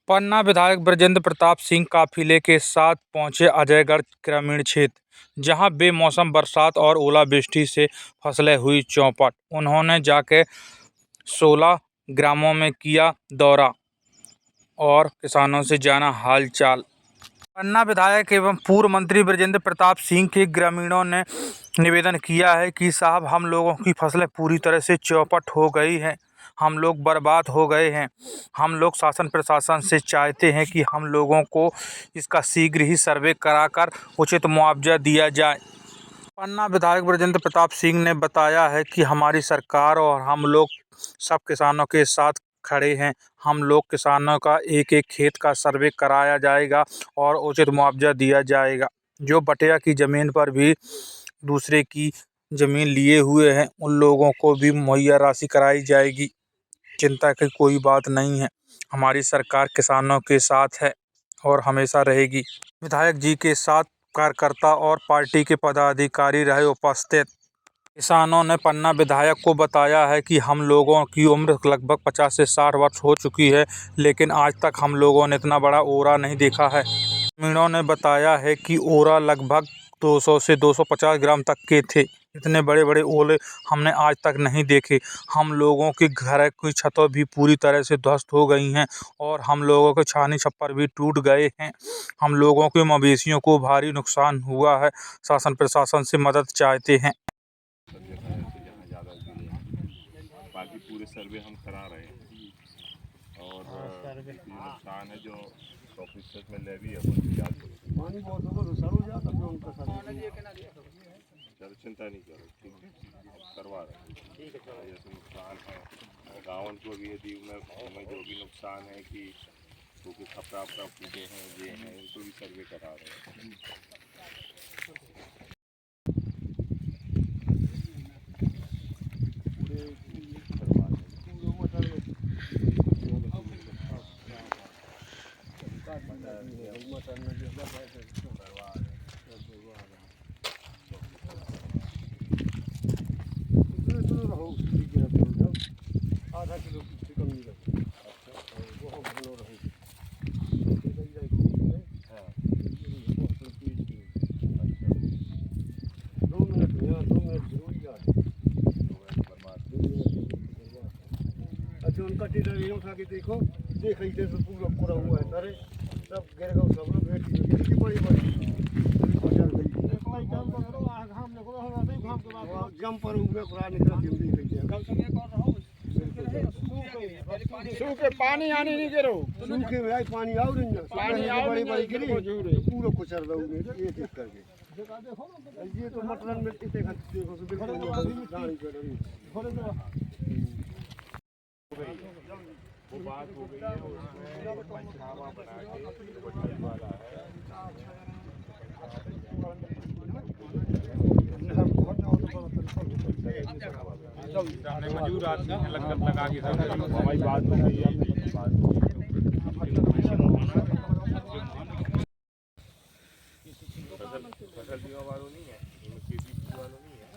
पन्ना विधायक बृजेंद्र प्रताप सिंह काफिले के साथ पहुंचे अजयगढ़ ग्रामीण क्षेत्र, जहां बेमौसम बरसात और ओलावृष्टि से फसलें हुई चौपट। उन्होंने जाकर 16 ग्रामों में किया दौरा और किसानों से जाना हालचाल। पन्ना विधायक एवं पूर्व मंत्री बृजेंद्र प्रताप सिंह के ग्रामीणों ने निवेदन किया है कि साहब, हम लोगों की फसलें पूरी तरह से चौपट हो गई हैं, हम लोग बर्बाद हो गए हैं। हम लोग शासन प्रशासन से चाहते हैं कि हम लोगों को इसका शीघ्र ही सर्वे कराकर उचित मुआवजा दिया जाए। पन्ना विधायक बृजेंद्र प्रताप सिंह ने बताया है कि हमारी सरकार और हम लोग सब किसानों के साथ खड़े हैं। हम लोग किसानों का एक एक खेत का सर्वे कराया जाएगा और उचित मुआवजा दिया जाएगा। जो बटिया की ज़मीन पर भी दूसरे की ज़मीन लिए हुए हैं, उन लोगों को भी मुहैया राशि कराई जाएगी। चिंता की कोई बात नहीं है, हमारी सरकार किसानों के साथ है और हमेशा रहेगी। विधायक जी के साथ कार्यकर्ता और पार्टी के पदाधिकारी रहे उपस्थित। किसानों ने पन्ना विधायक को बताया है कि हम लोगों की उम्र लगभग 50 से 60 वर्ष हो चुकी है, लेकिन आज तक हम लोगों ने इतना बड़ा ओरा नहीं देखा है। ग्रामीणों ने बताया है कि ओरा लगभग 200 से 250 ग्राम तक के थे। इतने बड़े बड़े ओले हमने आज तक नहीं देखे। हम लोगों के घर की छतें भी पूरी तरह से ध्वस्त हो गई हैं और हम लोगों के छानी छप्पर भी टूट गए हैं। हम लोगों के मवेशियों को भारी नुकसान हुआ है। शासन प्रशासन से मदद चाहते हैं। बाकी पूरे सर्वे हम करा रहे हैं और नुकसान है जो 100% में लेवी है सर, चिंता नहीं करो, ठीक करवा रहे हैं। जैसे नुकसान है गाँव को भी, यदि में जो भी नुकसान है कि क्योंकि खपरा वपरा फूटे हैं, ये हैं, इनको भी सर्वे करा रहे हैं। आधा किलो से कम नहीं रहे। वो हम बनो रहे। हाँ, 2 मिनट में, 2 मिनट जरूर जा। अच्छा, उनका टेलर ये उठा के देखो, देख इधर से पूरा पूरा हुआ है सारे, सब गिर गए, सब लोग भेटी बड़ी बड़ी जम पर हुए पूरा निकल जल्दी सूखे पानी आने नहीं गिरो, सूखे में पानी आओ नहीं, पानी बड़ी बड़ी गिरी पूरा कुचल रहोगे एक एक करके। ये तो मटन में देखो तो बिल्कुल दाढ़ी कर रही वो बात हो गई है, उसमें पंचनामा बना के वकील वाला है। हमने मजूर आदमी हैं, लगा के हमारी बात हो गई है। फसल बीमा वालों नहीं है, KCC वालों नहीं है।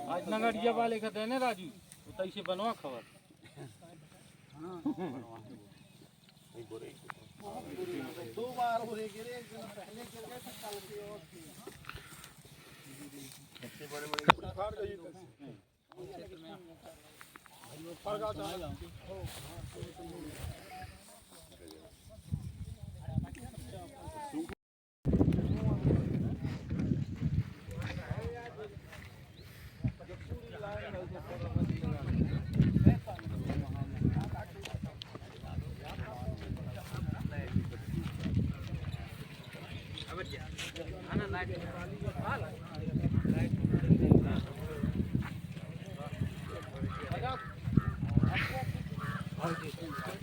आज नगरिया वाले का देने राजू उतई से बनवा खबर। दो बार हो रहे गिरे, एक दिन पहले गिर गए थे, कल के और सबसे बड़े फाड़ गई क्षेत्र में फड़ गया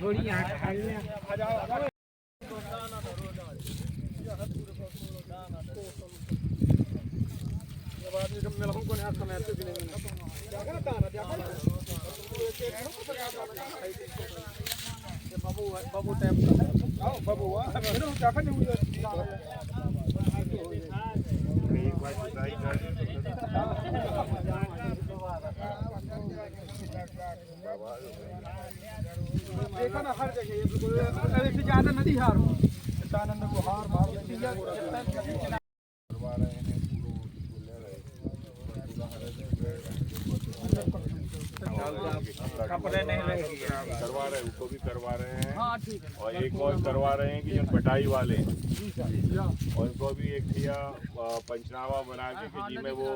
थोड़ी यहाँ आ जाओ। बाबू टाइम बाबू एक बार देखा ना हर जगह ये बिल्कुल अरे से ज्यादा नदी हार हो आनंद को हार मार करवा रहे हैं कपड़े नहीं रहेगी करवा रहे हैं, उसको भी करवा रहे हैं। हाँ ठीक है। और एक और करवा रहे हैं कि जो पटाई वाले हैं और उनको भी एक दिया पंचनामा बना के कि जी में वो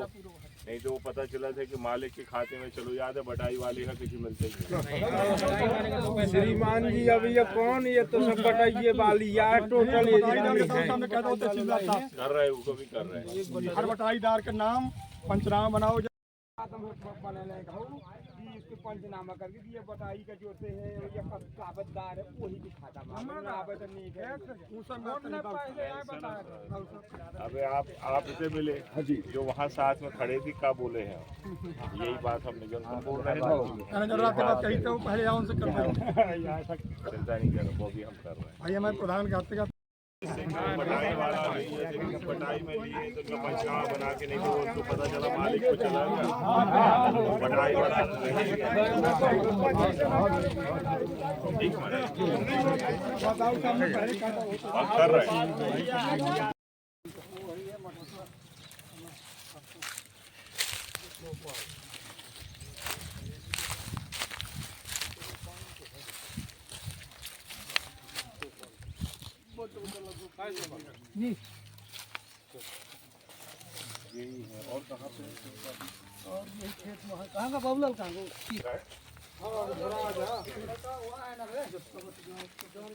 नहीं तो वो पता चला था कि मालिक के खाते में चलो याद है बटाई वाले का किसी मिलते ही नहीं। श्रीमान जी अभी ये कौन ये तो सब बताइए वाली यार टोटल एरिया में कर रहे हैं, उसको भी कर रहे हैं। हर बटाईदार का नाम पंचनामा बनाओ इसके पंचनामा करके ये बटाई का जो से है ये कागजदार है वही भी खाता आवेदन नहीं है अबे आप इसे मिले जो वहाँ साथ में खड़े थी क्या बोले हैं यही बात हमने जो बोल रहे थे चिंता नहीं कर वो भी हम कर रहे हैं। भाई हमारे प्रधान का पटाई वाला पटाई में लिए तो जो पंचनामा बना के नहीं तो उसको पता चला मालिक को चला गया पटाई वाला कर रहे हैं। यही है और कहाँ पे और ये खेत में कहाँ का बाबूलाल कहाँ को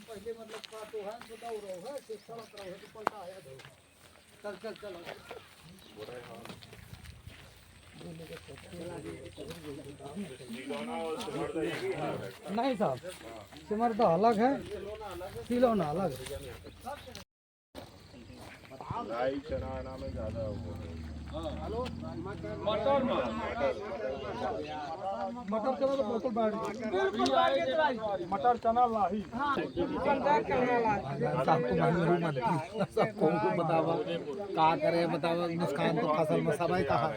पहले मतलब तो है बताओ रहो है सड़क रहो तो पलटा है चल चल चल नहीं साहब सिमरदा अलग है सिलौना अलग है राई चना में ज्यादा मटर चना तो बोतल बैठ मटर चना लाही सबको बतावा का करे बतावा नुकसान तो फसल में सब है कहा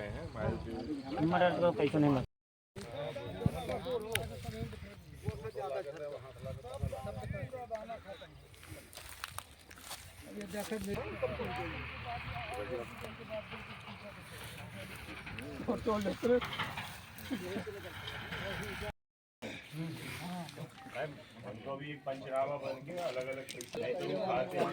मटर तो पैसा नहीं उनको भी एक पंचनामा बन के अलग अलग पैसे तो खाते हैं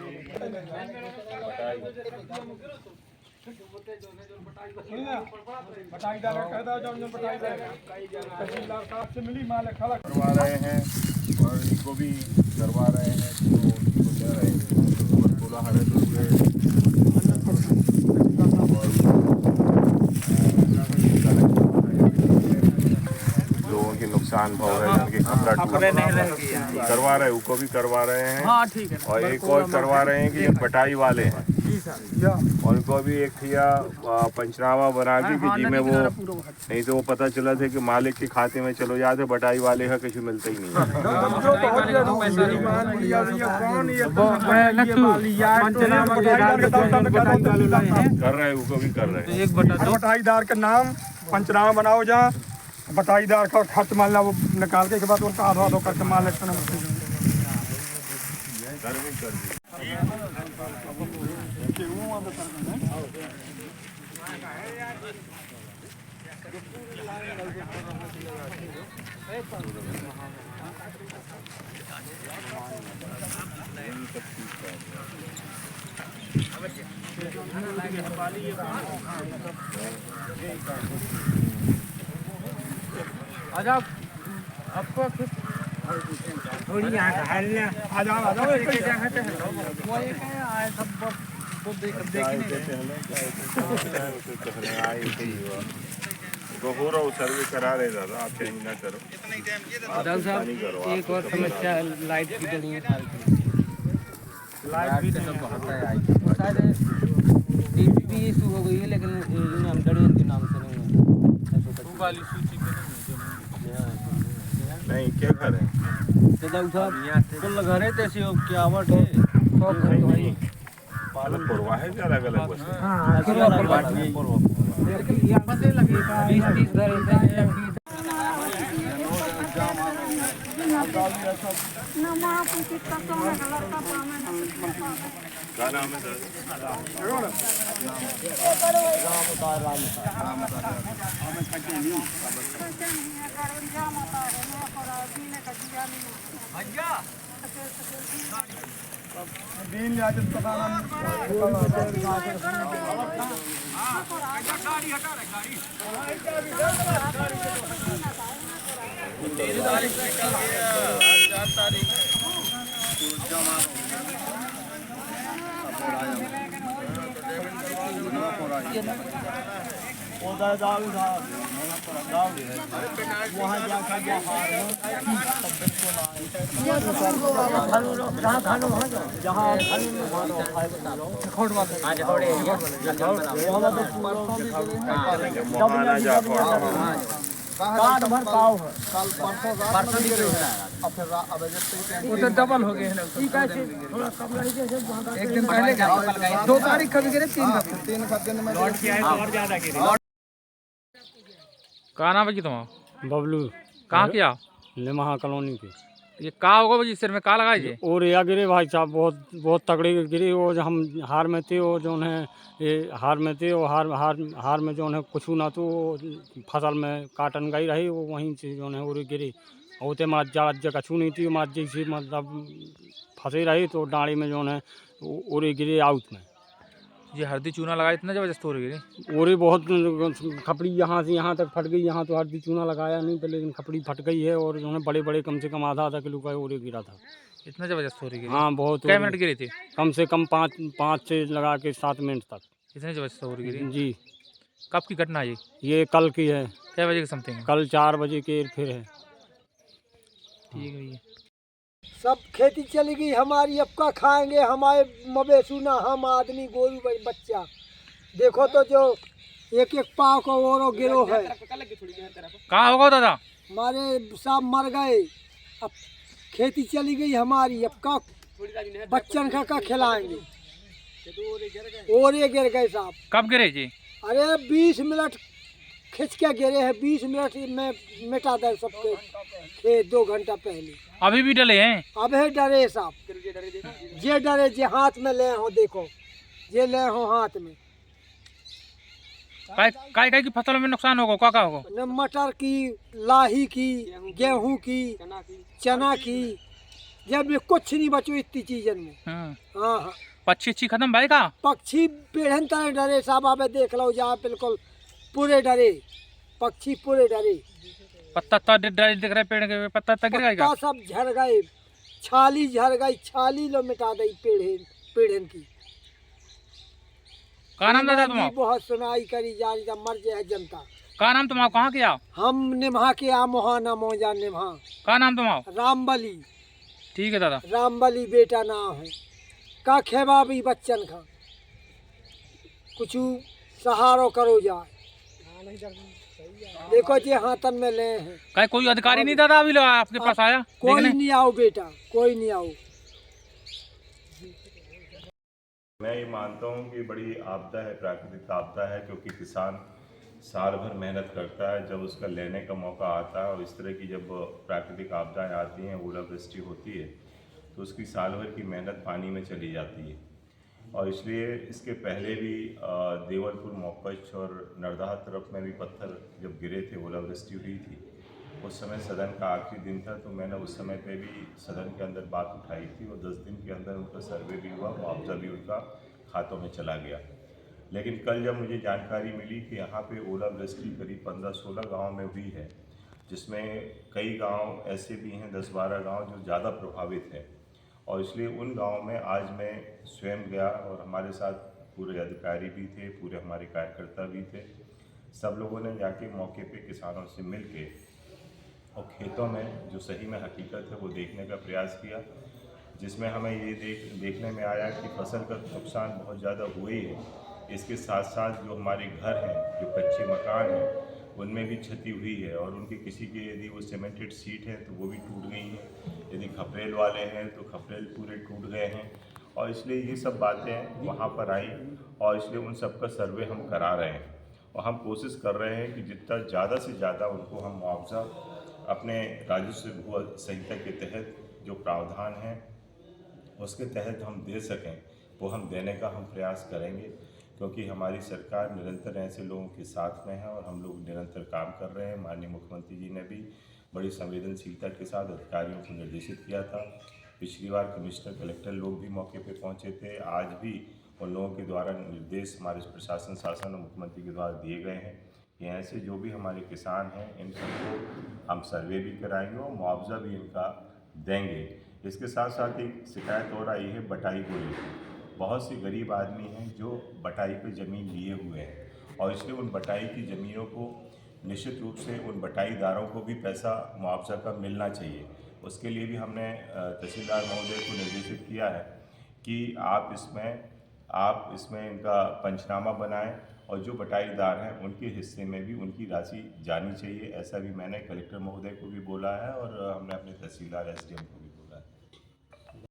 बटाईदार कहता जो बटाईदार तहसीलदार साहब से मिली माल खड़ा करवा रहे हैं और इनको भी करवा रहे हैं तो उनको दे रहे हैं और 16,000 रुपये लोगों के नुकसान हो रहे हैं उनके कपड़े नहीं रहेगी करवा रहे हैं उसको भी करवा रहे हैं। हाँ ठीक है। और एक और करवा रहे हैं कि जो पटाई वाले हैं उनको भी एक थिया पंचनामा बना के कि जी में वो नहीं तो वो पता चला था कि मालिक के खाते में चलो याद है बटाई वाले का किसी मिलता ही नहीं कर रहे हैं उसको भी कर रहे हैं। बटाईदार का नाम पंचनामा बनाओ जहाँ बटाईदार का खर्च मालना वो निकाल के बाद उनका आधा आधा करके माल आजाओ आपको थोड़ी यहाँ आ जाओ वो एक है आए सब हो रहा सर्वे करा रहे दादा आप चेंज ना करो एक और समस्या लाइट की तो नहीं है लाइट भी तो बहुत है शायद डीपी इशू हो गई है लेकिन हम डरे के नाम से नहीं है वाली सूची नहीं क्या करें तो लगा रहे थे क्या आवट है पालन करवा है अलग अलग वस्तु हाँ क्या नाम है सर? वो तो डबल हो गए हैं ना। एक दिन पहले गए, 2 तारीख कभी गिरे, 3 दिन में लौट के आए तो और ज्यादा गिरे। कहाँ नाम है जी तुम्हारा? बबलू कहाँ किया? निमहा कॉलोनी के। ये कहाँ होगा भाई, सिर में कहाँ लगाई जी? और या गिरे भाई साहब, बहुत बहुत तगड़ी गिरी। वो जो हम हार में थे, वो जो है ये हार में थे, वो हार में जो है कुछ ना तो फसल में काटन गई रही, वो वहीं से जो है और गिरी। होते मात जगह छू नहीं थी, मात जैसी मतलब फंसी रही तो डाड़ी में जो है और गिरी आउट में। ये हल्दी चूना लगाई इतना जबरदस्त हो रही है। और बहुत खपड़ी यहाँ से यहाँ तक फट गई। यहाँ तो हल्दी चूना लगाया नहीं था, लेकिन खपड़ी फट गई है। और जो है बड़े बड़े कम से कम आधा किलो का और गिरा था। इतना जबरदस्त हो रही है? हाँ बहुत। क्या मिनट गिरी थी? कम से कम 5 से लगा के 7 मिनट तक। इतनी जबरदस्त हो रही है जी। कब की घटना है ये कल की है। क्या बजे की समथिंग? कल 4 बजे के फिर है। ठीक है भैया। सब खेती चली गई हमारी, अब का खाएंगे हमारे मवेशी ना हम आदमी गोरू बच्चा। देखो तो जो एक एक पाव का और गिरो है। कहाँ होगा दादा? हमारे सब मर गए, अब खेती चली गई हमारी, अब का बच्चन का खिलाएंगे। और ये गिर गए साहब। कब गिरे जी? अरे 20 मिनट खिंच के गिरे हैं, 20 मिनट में मिटा दे सबके खेत 2 घंटा पहले। अभी भी डले हैं? अब है डरे साहब, जे डरे जे हाथ में ले हो, देखो जे ले हो हाथ में। काय की फसल में नुकसान होगा? क्या होगा? न मटर की, लाही की, गेहूं की, चना की, जब में कुछ नहीं बचो इतनी चीजन में। हाँ हाँ, पक्षी खत्म भाई का? पक्षी पेड़न तरह डरे साहब। अब देख लो जहाँ बिल्कुल पूरे डरे, पक्षी पूरे डरे। पत्ता दिख रहा है, पेड़ के पत्ता गिर गया? पत्ता सब झड़ गए, छाली झड़ गई, छाली लो मिटा दी पेड़न की। क्या नाम दादा तुम्हारा? बहुत सुनाई करी जा रही, जब मर जाए जनता। क्या नाम तुम्हारा? कहाँ किया? हम निमहा के मोहाना मौजा निमहा। क्या नाम तुम्हारा? रामबली। ठीक है दादा। रामबली बेटा नाम है। का खेबा भी बच्चन का कुछ सहारो करो जाए। देखो जी हाथन में ले हैं। क्या कोई अधिकारी नहीं दादा अभी आपके पास आया? कोई नहीं आओ बेटा, कोई नहीं आओ। मैं ये मानता हूँ कि बड़ी आपदा है, प्राकृतिक आपदा है, क्योंकि किसान साल भर मेहनत करता है, जब उसका लेने का मौका आता है और इस तरह की जब प्राकृतिक आपदाएं आती हैं, ओलावृष्टि होती है, तो उसकी साल भर की मेहनत पानी में चली जाती है। और इसलिए इसके पहले भी देवलपुर, मोकच और नरदाह तरफ में भी पत्थर जब गिरे थे, ओलावृष्टि हुई थी, उस समय सदन का आखिरी दिन था, तो मैंने उस समय पे भी सदन के अंदर बात उठाई थी और 10 दिन के अंदर उनका सर्वे भी हुआ, मुआवजा भी उनका खातों में चला गया। लेकिन कल जब मुझे जानकारी मिली कि यहाँ पे ओलावृष्टि करीब 15-16 गाँव में हुई है, जिसमें कई गांव ऐसे भी हैं, 10-12 गांव जो ज़्यादा प्रभावित हैं, और इसलिए उन गाँव में आज मैं स्वयं गया और हमारे साथ पूरे अधिकारी भी थे, पूरे हमारे कार्यकर्ता भी थे। सब लोगों ने जाके मौके पे किसानों से मिल के और खेतों में जो सही में हकीकत है वो देखने का प्रयास किया, जिसमें हमें ये देखने में आया कि फसल का नुकसान बहुत ज़्यादा हुआ ही है। इसके साथ साथ जो हमारे घर हैं, जो कच्चे मकान हैं, उनमें भी क्षति हुई है और उनके किसी के यदि वो सीमेंटेड सीट है तो वो भी टूट गई हैं, यदि खपरेल वाले हैं तो खपरेल पूरे टूट गए हैं। और इसलिए ये सब बातें वहाँ पर आई और इसलिए उन सब का सर्वे हम करा रहे हैं और हम कोशिश कर रहे हैं कि जितना ज़्यादा से ज़्यादा उनको हम मुआवजा अपने राजस्व भू संहिता के तहत जो प्रावधान है उसके तहत हम दे सकें वो हम देने का हम प्रयास करेंगे, क्योंकि हमारी सरकार निरंतर ऐसे लोगों के साथ में है और हम लोग निरंतर काम कर रहे हैं। माननीय मुख्यमंत्री जी ने भी बड़ी संवेदनशीलता के साथ अधिकारियों को निर्देशित किया था। पिछली बार कमिश्नर कलेक्टर लोग भी मौके पे पहुंचे थे। आज भी उन लोगों के द्वारा निर्देश हमारे प्रशासन शासन और मुख्यमंत्री के द्वारा दिए गए हैं कि ऐसे जो भी हमारे किसान हैं इन सबको हम सर्वे भी कराएंगे और मुआवजा भी इनका देंगे। इसके साथ साथ एक शिकायत और आई है बटाई को लेकर। बहुत से गरीब आदमी हैं जो बटाई पे ज़मीन लिए हुए हैं और इसलिए उन बटाई की ज़मीनों को निश्चित रूप से उन बटाईदारों को भी पैसा मुआवजा का मिलना चाहिए। उसके लिए भी हमने तहसीलदार महोदय को निर्देशित किया है कि आप इसमें इनका पंचनामा बनाएं और जो बटाईदार हैं उनके हिस्से में भी उनकी राशि जानी चाहिए। ऐसा भी मैंने कलेक्टर महोदय को भी बोला है और हमने अपने तहसीलदार SDM को